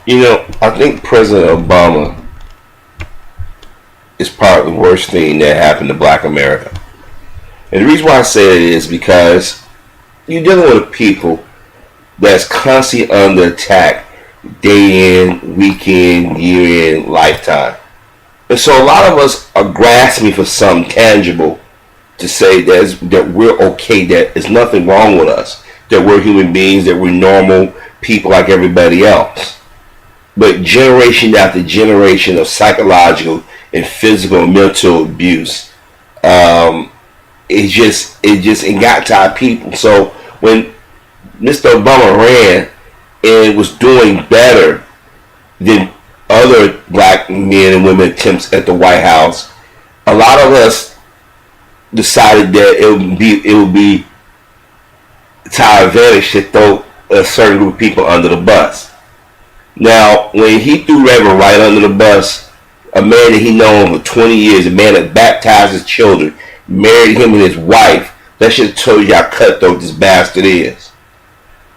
You know, I think President Obama is probably the worst thing that happened to Black America. And the reason why I say it is because you're dealing with people that's constantly under attack day in, week in, year in, lifetime. And so a lot of us are grasping for something tangible to say that we're okay, that there's nothing wrong with us, that we're human beings, that we're normal people like everybody else. But generation after generation of psychological and physical and mental abuse, it got to our people. So when Mr. Obama ran and was doing better than other black men and women attempts at the White House, a lot of us decided that it would be to our advantage to throw a certain group of people under the bus. Now, when he threw Reverend right under the bus, a man that he known for 20 years, a man that baptized his children, married him and his wife, that should have told you how cutthroat this bastard is.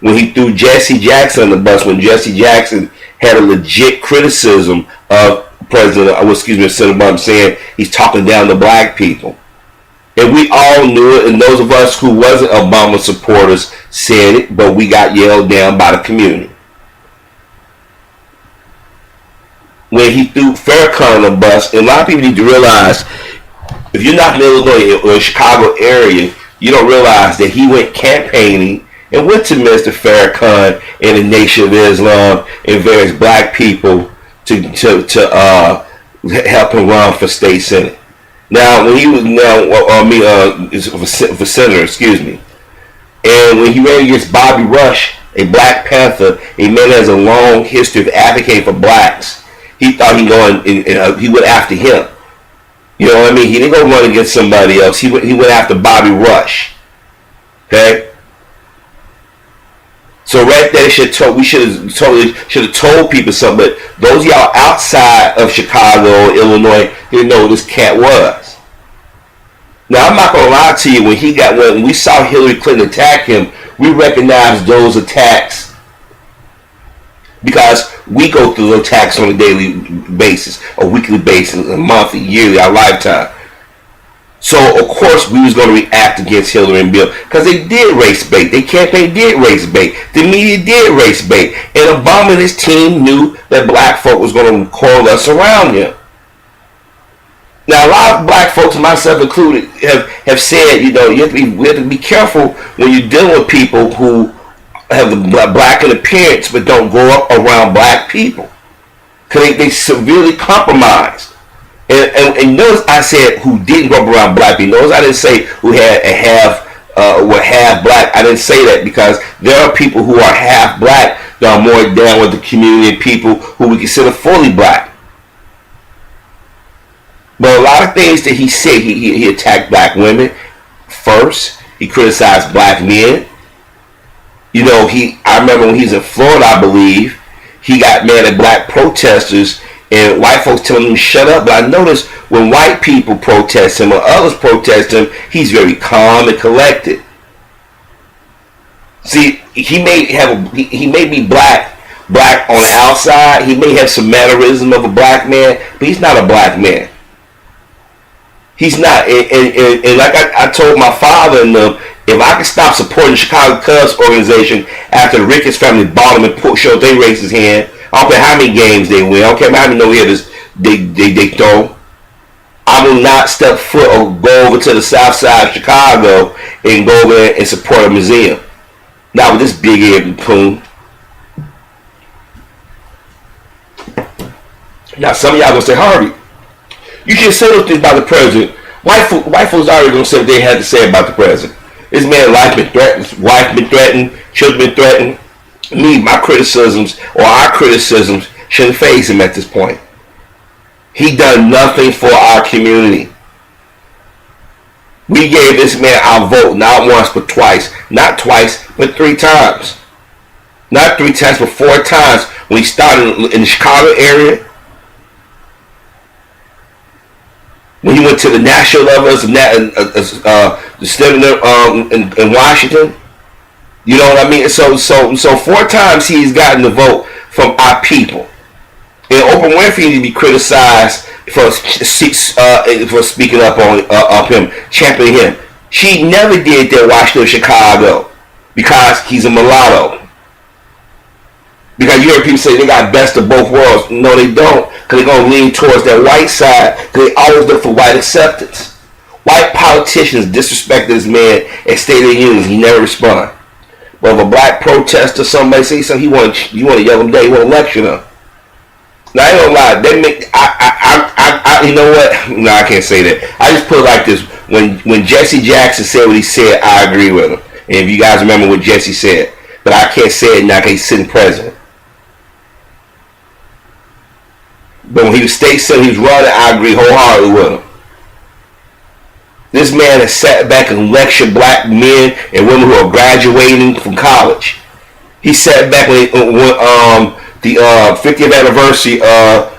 When he threw Jesse Jackson on the bus, when Jesse Jackson had a legit criticism of Senator Obama, saying he's talking down to black people. And we all knew it, and those of us who wasn't Obama supporters said it, but we got yelled down by the community. When he threw Farrakhan on the bus, and a lot of people need to realize, if you're not in Illinois or the Chicago area, you don't realize that he went campaigning and went to Mr. Farrakhan and the Nation of Islam and various black people to help him run for state senate. Now, when he was for senator, excuse me, and when he ran against Bobby Rush, a Black Panther, a man that has a long history of advocating for blacks, he thought he went after him. You know what I mean? He didn't go run against somebody else. He went after Bobby Rush. Okay. So right there, we should have told people something. But those of y'all outside of Chicago, Illinois, didn't know who this cat was. Now I'm not gonna lie to you. When we saw Hillary Clinton attack him, we recognized those attacks because we go through those attacks on a daily basis, a weekly basis, a monthly, yearly, our lifetime. So of course we was going to react against Hillary and Bill because they did race bait. Their campaign did race bait. The media did race bait. And Obama and his team knew that black folk was going to coalesce around him. Now a lot of black folks, myself included, have said, you have to be careful when you're dealing with people who have the black in appearance but don't grow up around black people, because they severely compromised. And notice I said who didn't grow up around black people. Notice I didn't say who were half black. I didn't say that because there are people who are half black that are more down with the community and people who we consider fully black. But a lot of things that he said, he attacked black women first. He criticized black men. I remember when he was in Florida, I believe, he got mad at black protesters and white folks telling him to shut up. But I noticed when white people protest him or others protest him, he's very calm and collected. See, he may be black on the outside. He may have some mannerism of a black man, but he's not a black man. He's not. And like I told my father and them, if I could stop supporting the Chicago Cubs organization after the Ricketts family bought him and showed they raised his hand, I don't care how many games they win, I don't care how many no-hitters they throw, I will not step foot or go over to the south side of Chicago and go over there and support a museum. Not with this big-eared coon. Now some of y'all gonna say, Harvey, you should say those things about the president. White folks already gonna say what they had to say about the president. This man's life been threatened, his wife been threatened, children been threatened. My criticisms or our criticisms shouldn't faze him at this point. He done nothing for our community. We gave this man our vote not once but twice. Not twice, but 3 times. Not 3 times, but 4 times when he started in the Chicago area. When he went to the national level as the senator in Washington. You know what I mean? So 4 times he's gotten the vote from our people. And Oprah Winfrey needs to be criticized for speaking up on him, championing him. She never did that while she was in Chicago because he's a mulatto. Because you hear people say they got best of both worlds. No, they don't. Because they're going to lean towards that white side. Because they always look for white acceptance. White politicians disrespected this man at State of the Union. He never responded. But if a black protester, somebody say something, you want to yell him down, you want to lecture them. Now, I ain't gonna lie. They make, you know what? No, I can't say that. I just put it like this. When Jesse Jackson said what he said, I agree with him. And if you guys remember what Jesse said. But I can't say it now because he's sitting president. But when he was state senator, he was running, I agree wholeheartedly with him. This man has sat back and lectured black men and women who are graduating from college. He sat back when the 50th anniversary, the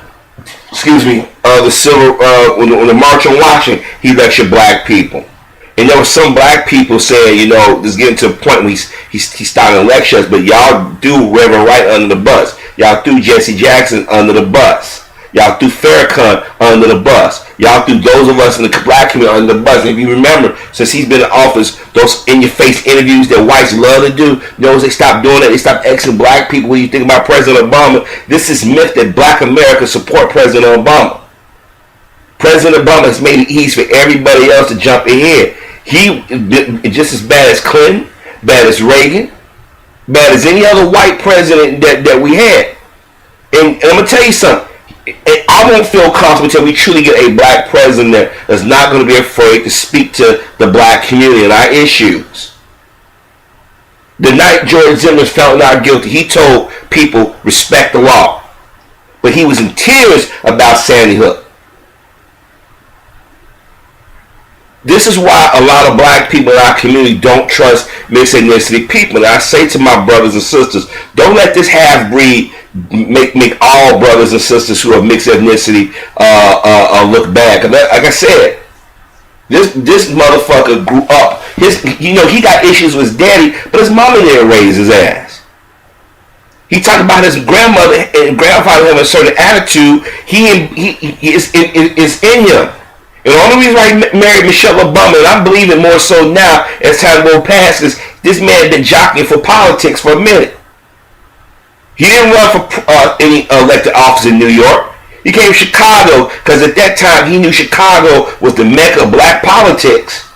civil, when the March on Washington, he lectured black people. And there were some black people saying, you know, this is getting to a point where he's starting to lecture us, but y'all do Reverend Wright under the bus. Y'all threw Jesse Jackson under the bus. Y'all threw Farrakhan under the bus. Y'all threw those of us in the black community under the bus. And if you remember, since he's been in office, those in-your-face interviews that whites love to do, they stopped doing that. They stopped asking black people what you think about President Obama. This is myth that black America support President Obama. President Obama has made it easy for everybody else to jump ahead. He just as bad as Clinton, bad as Reagan, bad as any other white president that we had. And I'm going to tell you something. I won't feel comfortable until we truly get a black president that's not going to be afraid to speak to the black community and our issues. The night George Zimmerman found not guilty, he told people respect the law. But he was in tears about Sandy Hook. This is why a lot of black people in our community don't trust mixed ethnicity people. And I say to my brothers and sisters, don't let this half-breed make all brothers and sisters who are mixed ethnicity look bad. Cause like I said, this motherfucker grew up. He got issues with his daddy, but his mama didn't raise his ass. He talked about his grandmother and grandfather having a certain attitude. He is in him. And the only reason why he married Michelle Obama, and I believe it more so now as time goes past, is this man had been jockeying for politics for a minute. He didn't run for any elected office in New York. He came to Chicago because at that time he knew Chicago was the mecca of black politics.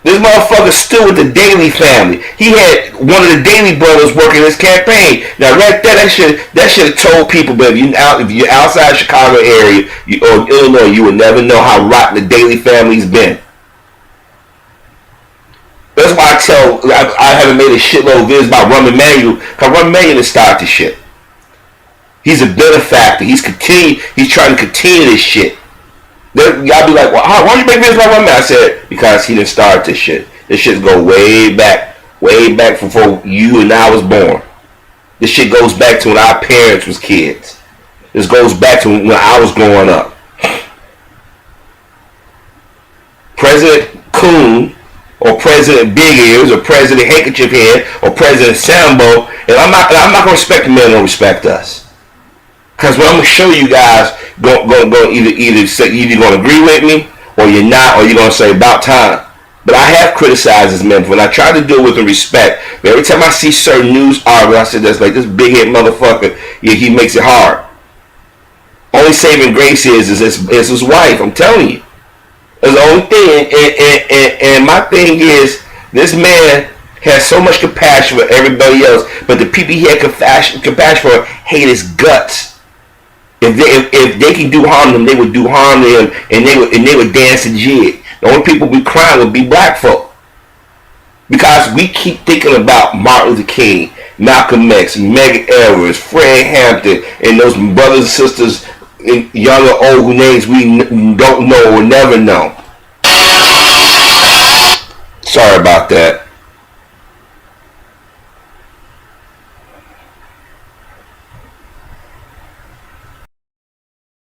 This motherfucker stood with the Daley family. He had one of the Daley brothers working his campaign. Now right there, that should have told people, but if you're outside Chicago area or Illinois, you would never know how rotten the Daley family's been. That's why I haven't made a shitload of videos about Rum Emanuel, because Rum Emanuel started this shit. He's a benefactor. He's trying to continue this shit. Y'all be like, well, why don't you make videos about Rum Emanuel? I said, because he didn't start this shit. This shit go way back before you and I was born. This shit goes back to when our parents was kids. This goes back to when I was growing up. President Coon, or President Big Ears, or President Handkerchief Head, or President Sambo, and I'm not gonna respect the men who don't respect us. Because what I'm gonna show you guys, either gonna agree with me, or you're not, or you're gonna say about time. But I have criticized this man when I try to do it with respect. But every time I see certain news articles, I say that's like this big head motherfucker. Yeah, he makes it hard. Only saving grace is his wife. I'm telling you. That's the only thing, and my thing is, this man has so much compassion for everybody else, but the people he had compassion for hate his guts. If they can do harm to him, they would do harm to him, and they would dance a jig. The only people we crying would be black folk, because we keep thinking about Martin Luther King, Malcolm X, Medgar Evers, Fred Hampton, and those brothers and sisters, young or old, whose names we don't know or never know. Sorry about that.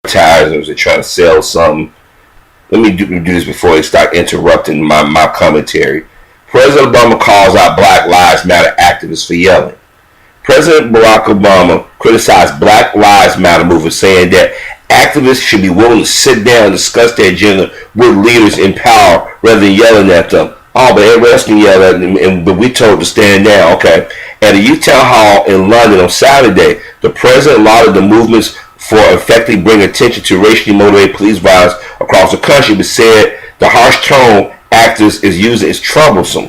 Advertisers are trying to sell something. Let me do this before they start interrupting my commentary. President Obama calls out Black Lives Matter activists for yelling. President Barack Obama criticized Black Lives Matter movement, saying that activists should be willing to sit down and discuss their agenda with leaders in power rather than yelling at them. Oh, but everybody else can yell at them, but we told to stand down. Okay. At a youth town hall in London on Saturday, the president lauded the movements for effectively bringing attention to racially motivated police violence across the country, but said the harsh tone actors is using is troublesome.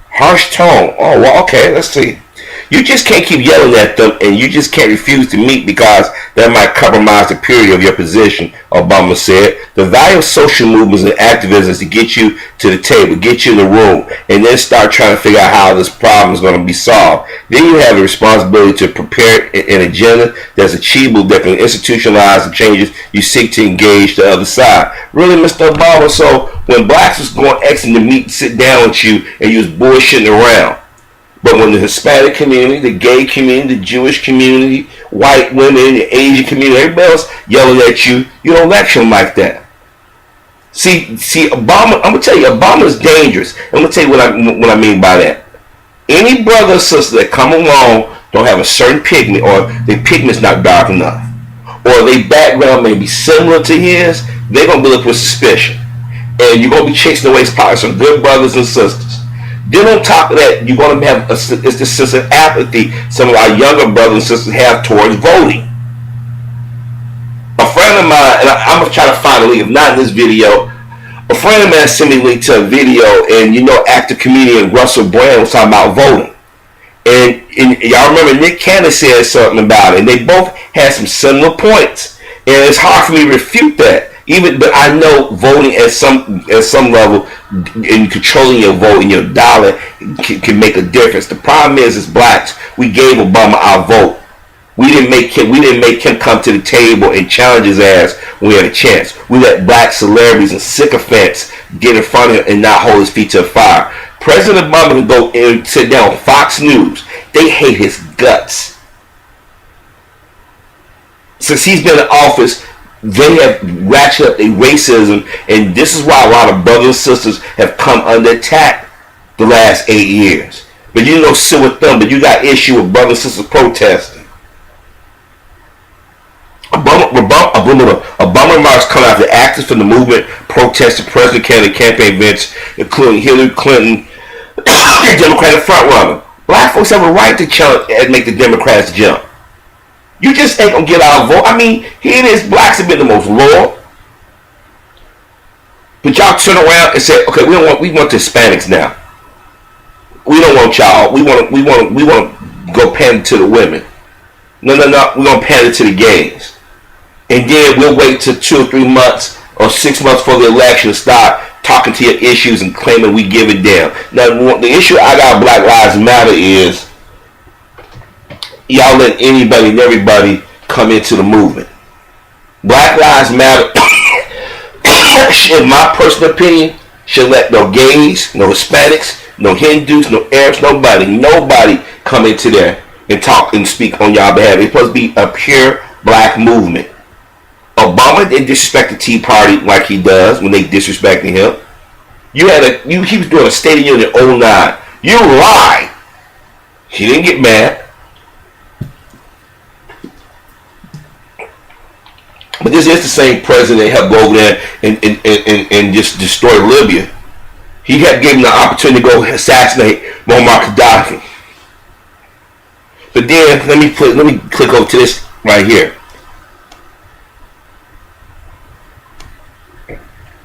Harsh tone. Oh, well, okay, let's see. You just can't keep yelling at them, and you just can't refuse to meet because that might compromise the purity of your position, Obama said. The value of social movements and activism is to get you to the table, get you in the room, and then start trying to figure out how this problem is going to be solved. Then you have the responsibility to prepare an agenda that's achievable, that can institutionalize the changes you seek to engage the other side. Really, Mr. Obama, so when blacks was going exit to meet, sit down with you, and you was bullshitting around, but when the Hispanic community, the gay community, the Jewish community, white women, the Asian community, everybody else yelling at you, you don't lecture them like that. See, Obama, I'm going to tell you, Obama is dangerous. I'm going to tell you what I mean by that. Any brother or sister that come along don't have a certain pigment, or their pigment's not dark enough, or their background may be similar to his, they're going to be looking with suspicion. And you're going to be chasing away some good brothers and sisters. Then on top of that, you're going to have this sense of apathy some of our younger brothers and sisters have towards voting. A friend of mine, and I'm going to try to find a link, if not in this video, a friend of mine sent me a link to a video, and actor comedian Russell Brand was talking about voting. And y'all remember Nick Cannon said something about it, and they both had some similar points. And it's hard for me to refute that. But I know voting at some level, in controlling your vote and your dollar can make a difference. The problem is, as blacks, we gave Obama our vote. We didn't make him come to the table and challenge his ass when we had a chance. We let black celebrities and sycophants get in front of him and not hold his feet to the fire. President Obama can go and sit down on Fox News. They hate his guts. Since he's been in office, they have ratcheted up their racism, and this is why a lot of brothers and sisters have come under attack the last 8 years. But you don't sit with them, but you got issue with brothers and sisters protesting. Obama remarks come after actors from the movement protested president candidate campaign events, including Hillary Clinton, the Democratic frontrunner. Black folks have a right to challenge and make the Democrats jump. You just ain't gonna get our vote. I mean, here it is. Blacks have been the most loyal, but y'all turn around and say, "Okay, we want the Hispanics now. We don't want y'all. We want to go pander to the women. No. We're gonna pander to the gays, and then we'll wait till 2 or 3 months or 6 months for the election to start talking to your issues and claiming we give it down." Now, the issue I got with Black Lives Matter is, y'all let anybody and everybody come into the movement. Black Lives Matter, in my personal opinion, should let no gays, no Hispanics, no Hindus, no Arabs, nobody come into there and talk and speak on y'all behalf. It's supposed to be a pure black movement. Obama didn't disrespect the Tea Party like he does when they disrespecting him. He was doing a State of the Union in 2009. You lied. He didn't get mad. But this is the same president that helped go over there and just destroy Libya. He had given the opportunity to go assassinate Muammar Gaddafi. But then let me click over to this right here.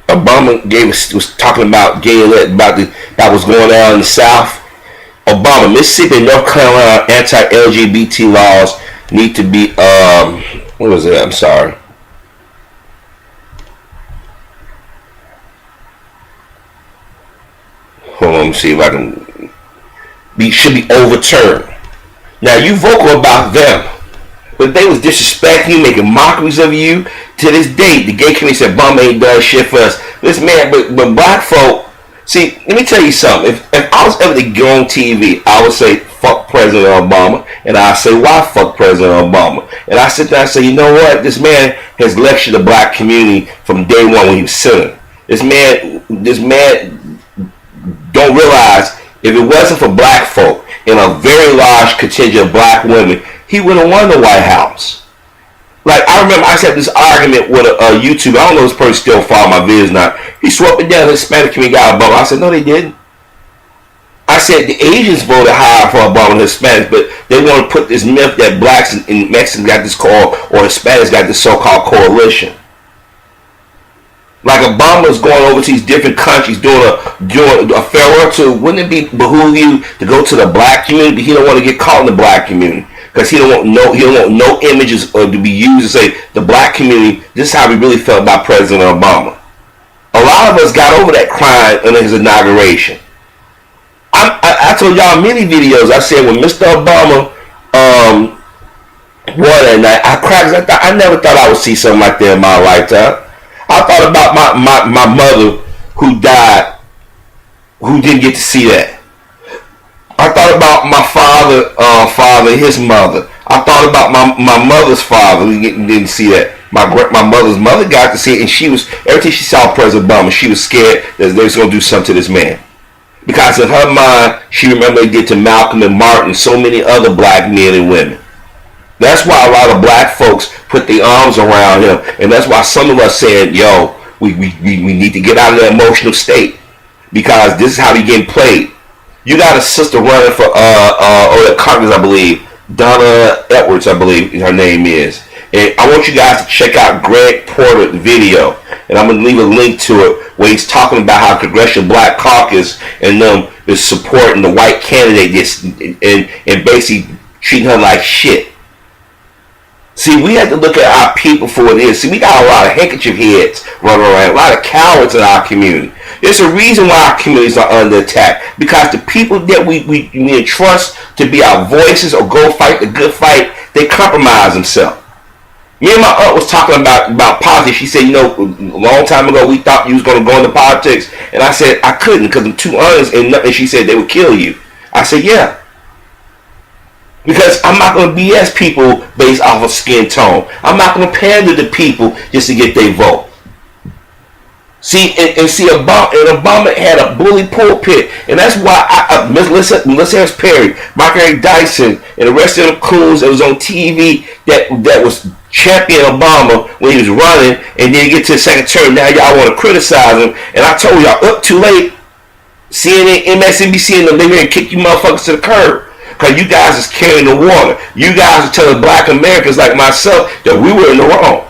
Obama was talking about about what's going on in the South. Obama, Mississippi and North Carolina anti-LGBT laws need to be what was it? I'm sorry. Hold on, let me see if I can. Should be overturned. Now you vocal about them, but they was disrespecting you, making mockeries of you. To this day, the gay community said Obama ain't done shit for us. This man, but black folk. See, let me tell you something. If I was ever to go on TV, I would say fuck President Obama, and I say why fuck President Obama, and I sit there and say, you know what? This man has lectured the black community from day one when he was senator. This man don't realize if it wasn't for black folk, and a very large contingent of black women, he would have won the White House. Like, I remember I had this argument with a YouTuber. I don't know if this person still follow my videos now. He swore up and down the Hispanic community got Obama. I said, no, they didn't. I said the Asians voted higher for Obama than Hispanics, but they want to put this myth that blacks and Mexicans got this call, or Hispanics got this so-called coalition. Like, Obama's going over to these different countries doing a farewell tour. Wouldn't it behoove you to go to the black community? But he don't want to get caught in the black community because he don't want no images or to be used to say the black community. This is how we really felt about President Obama. A lot of us got over that crying in his inauguration. I told y'all many videos. I said when Mr. Obama won that night, I cried. I never thought I would see something like that in my lifetime. I thought about my mother who died, who didn't get to see that. I thought about my father and his mother. I thought about my mother's father who didn't see that. My mother's mother got to see it, and she was, every time she saw President Obama, she was scared that they was going to do something to this man. Because in her mind, she remembered they did to Malcolm and Martin and so many other black men and women. That's why a lot of black folks put their arms around him. And that's why some of us said, yo, we need to get out of that emotional state. Because this is how we getting played. You got a sister running for Congress, I believe. Donna Edwards, I believe her name is. And I want you guys to check out Greg Porter's video. And I'm going to leave a link to it where he's talking about how Congressional Black Caucus and them is supporting the white candidate and basically treating her like shit. See, we have to look at our people for what it is. See, we got a lot of handkerchief heads running around, a lot of cowards in our community. There's a reason why our communities are under attack. Because the people that we entrust to be our voices or go fight the good fight, they compromise themselves. Me and my aunt was talking about politics. She said, you know, a long time ago we thought you was going to go into politics. And I said, I couldn't because I'm too honest. And she said, they would kill you. I said, yeah. Because I'm not going to BS people based off of skin tone. I'm not going to pander to people just to get their vote. See, Obama had a bully pulpit. And that's why Miss Harris Perry, Michael Eric Dyson, and the rest of the coons that was on TV that was champion Obama when he was running, and then get to the second term. Now y'all want to criticize him, and I told y'all up too late. CNN, MSNBC, and them, they gonna kick you motherfuckers to the curb because you guys is carrying the water. You guys are telling black Americans like myself that we were in the wrong.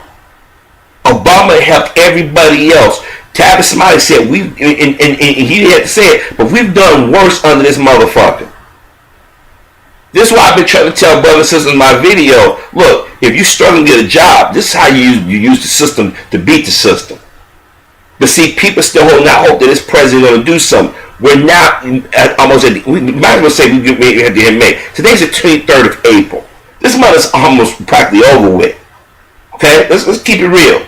Obama helped everybody else. Tabitha Smiley said and he didn't have to say it, but we've done worse under this motherfucker. This is why I've been trying to tell brothers and sisters in my video, look, if you're struggling to get a job, this is how you use the system to beat the system. But see, people still holding out hope that this president is going to do something. We're not almost at we might as well say we get ready at the end of May. Today's the 23rd of April. This month is almost practically over with. Okay, let's keep it real.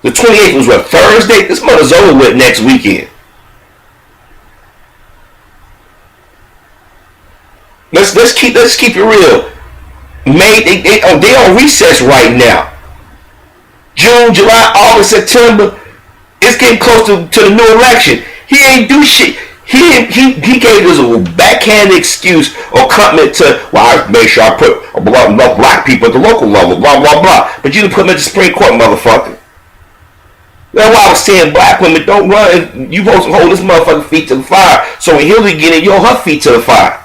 The 28th was what, Thursday? This month is over with next weekend. Let's keep it real. May they on recess right now. June, July, August, September. It's getting close to the new election. He ain't do shit. He gave us a backhanded excuse or comment to, well, I make sure I put enough black people at the local level, blah blah blah. But you didn't put them at the Supreme Court, motherfucker. That's why I was saying black women don't run. You supposed to hold this motherfucking feet to the fire. So when Hillary get in, you hold her feet to the fire.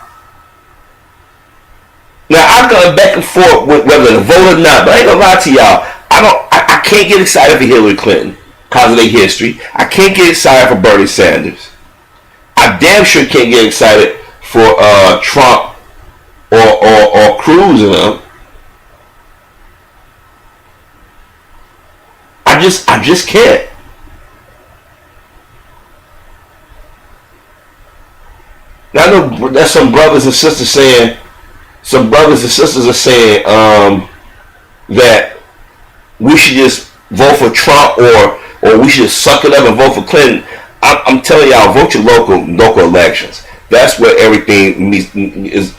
Now I'm going back and forth with whether to vote or not, but I ain't gonna lie to y'all. I can't get excited for Hillary Clinton because of their history. I can't get excited for Bernie Sanders. I damn sure can't get excited for Trump or Cruz and them. I just can't. Now I know there's some brothers and sisters saying. Some brothers and sisters are saying that we should just vote for Trump or we should just suck it up and vote for Clinton. I'm telling y'all, vote your local elections. That's where everything is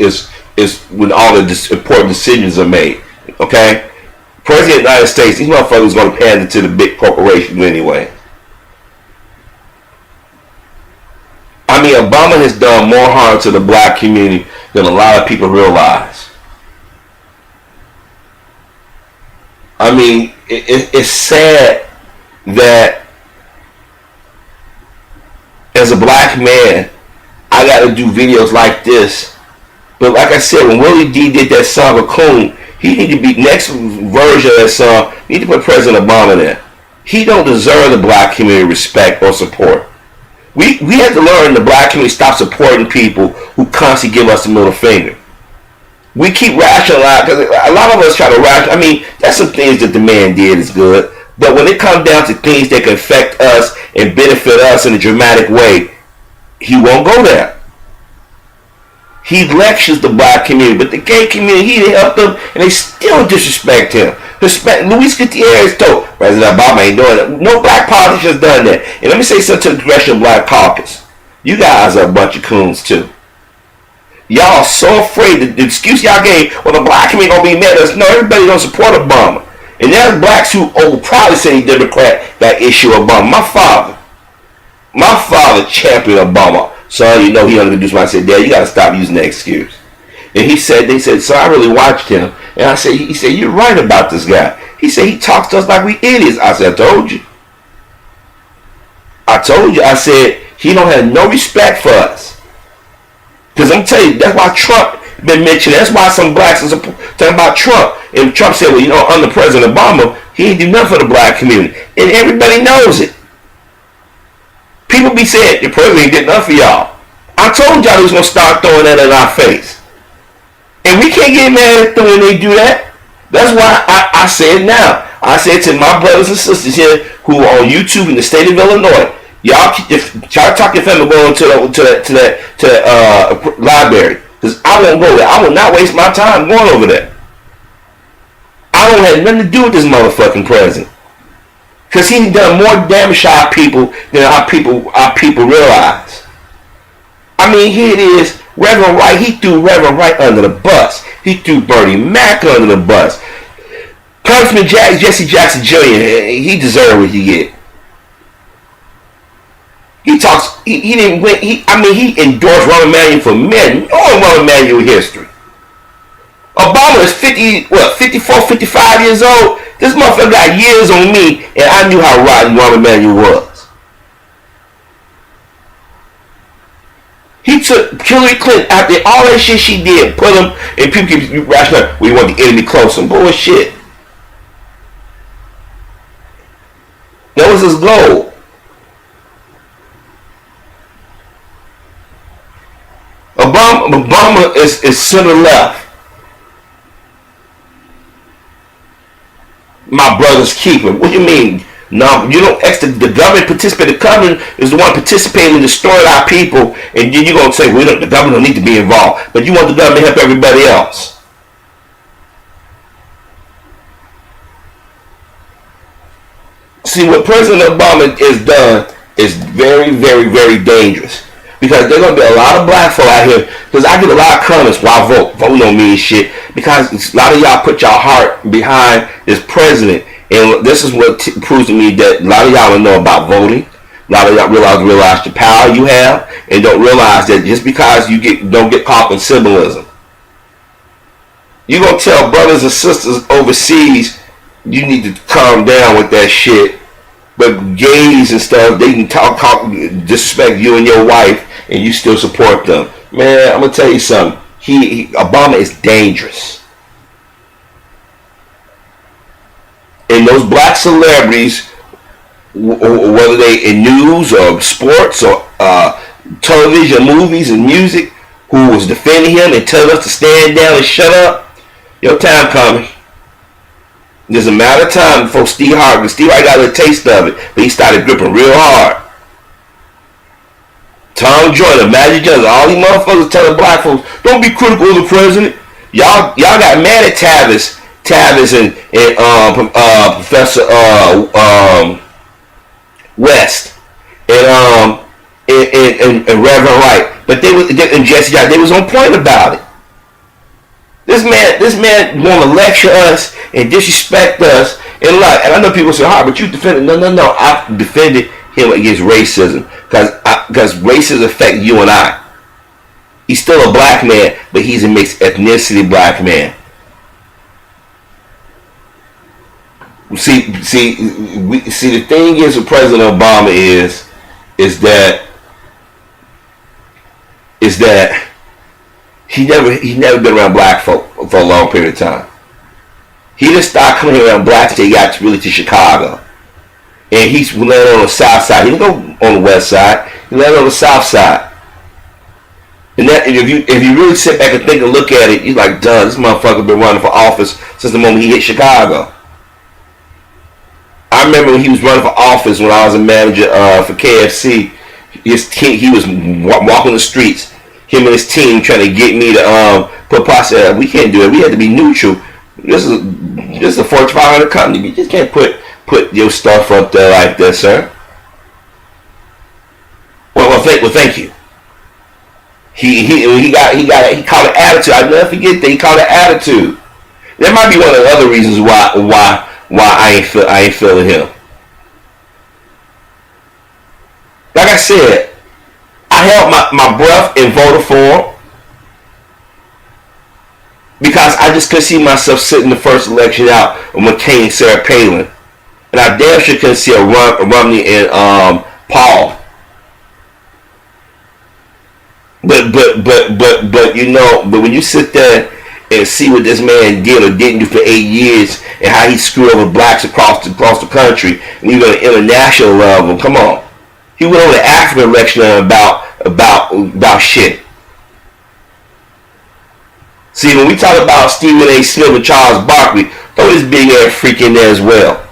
when all the important decisions are made. Okay, President of the United States, these motherfuckers going to pander to the big corporations anyway. I mean, Obama has done more harm to the black community than a lot of people realize. I mean, it's sad that as a black man, I got to do videos like this. But like I said, when Willie D did that song with Coon, he need to be, next version of that song, need to put President Obama there. He don't deserve the black community respect or support. We have to learn the black community stop supporting people who constantly give us the middle finger. We keep rationalizing, because a lot of us try to rationalize. I mean, there's some things that the man did is good, but when it comes down to things that can affect us and benefit us in a dramatic way, he won't go there. He lectures the black community, but the gay community, he helped them, and they still disrespect him. Luis Gutierrez told President Obama ain't doing it. No black politician has done that. And let me say something to the Congressional Black Caucus. You guys are a bunch of coons too. Y'all are so afraid that the excuse y'all gave, well, the black community gonna be mad at us. No, everybody don't support Obama. And there's blacks who probably say he Democrat that issue Obama. My father championed Obama. So you know he introduced me. I said, Dad, you gotta stop using that excuse. And they said, so I really watched him. And I said, he said, you're right about this guy. He said, he talks to us like we idiots. I said, I told you. I said, he don't have no respect for us. Because I'm telling you, that's why Trump been mentioned. That's why some blacks are talking about Trump. And Trump said, well, you know, under President Obama, he ain't do nothing for the black community. And everybody knows it. People be saying, the president did nothing for y'all. I told y'all he was going to start throwing that in our face. And we can't get mad at them when they do that. That's why I say it now. I say it to my brothers and sisters here who are on YouTube in the state of Illinois. Y'all try to talk your family going to the library. Because I won't go there. I will not waste my time going over there. I don't have nothing to do with this motherfucking president. Because he's done more damage to our people than our people realize. I mean, here it is. Reverend Wright, he threw Reverend Wright under the bus. He threw Bernie Mac under the bus. Congressman Jesse Jackson Jr., he deserved what he get. He talks, he didn't win, he endorsed Rahm Emanuel for men. Knowing Rahm Emanuel history. Obama is 54, 55 years old. This motherfucker got years on me, and I knew how rotten Rahm Emanuel was. He took Hillary Clinton after all that shit she did, put him, and people keep rationalizing, we want the enemy close. Some bullshit. That was his goal. Obama is center left. My brother's keeper. What do you mean? No, you don't. The government participated. The government is the one participating in destroying our people, and then you're gonna say, "Well, the government don't need to be involved," but you want the government to help everybody else. See, what President Obama has done is very, very, very dangerous. Because there's gonna be a lot of black folk out here. Because I get a lot of comments, "Why vote? Vote don't mean shit." Because a lot of y'all put y'all heart behind this president. And this is what proves to me that a lot of y'all don't know about voting. A lot of y'all realize the power you have, and don't realize that just because you don't get caught in symbolism. You're gonna tell brothers and sisters overseas, you need to calm down with that shit. But gays and stuff, they can talk disrespect you and your wife, and you still support them. Man, I'm gonna tell you something. Obama is dangerous. And those black celebrities, whether they in news or sports or television, movies and music, who was defending him and telling us to stand down and shut up, your time coming. There's a matter of time before Steve Harvey got a taste of it, but he started gripping real hard. Tom Joyner, Magic Johnson, all these motherfuckers telling black folks, don't be critical of the president. Y'all got mad at Tavis and Professor West and Reverend Wright, but and Jesse Jackson, they was on point about it. This man want to lecture us and disrespect us and lie. And I know people say, "But you defended." No. I defended him against racism, because racism affects you and I. He's still a black man, but he's a mixed ethnicity black man. See, the thing is with President Obama is that he never been around black folk for a long period of time. He just started coming around black until he got really to Chicago. And he's landed on the south side. He didn't go on the west side. He landed on the south side. And that, if you really sit back and think and look at it, you're like, duh, this motherfucker been running for office since the moment he hit Chicago. I remember when he was running for office when I was a manager for KFC. He was walking the streets, him and his team trying to get me to put pasta. We can't do it. We had to be neutral. This is a Fortune 500 company. You just can't put your stuff up there like this, sir. Well, thank you. He called it attitude. I'll never forget that he called it attitude. That might be one of the other reasons why I ain't feeling him. Like I said, I held my breath and voted for him because I just couldn't see myself sitting the first election out with McCain and Sarah Palin, and I damn sure couldn't see a Romney and Paul. But you know, but when you sit there and see what this man did or didn't do for 8 years and how he screwed over blacks across the country, and even on an international level, come on, he went over the African election about shit. See, when we talk about Stephen A. Smith and Charles Barkley, throw this big ass freak in there as well.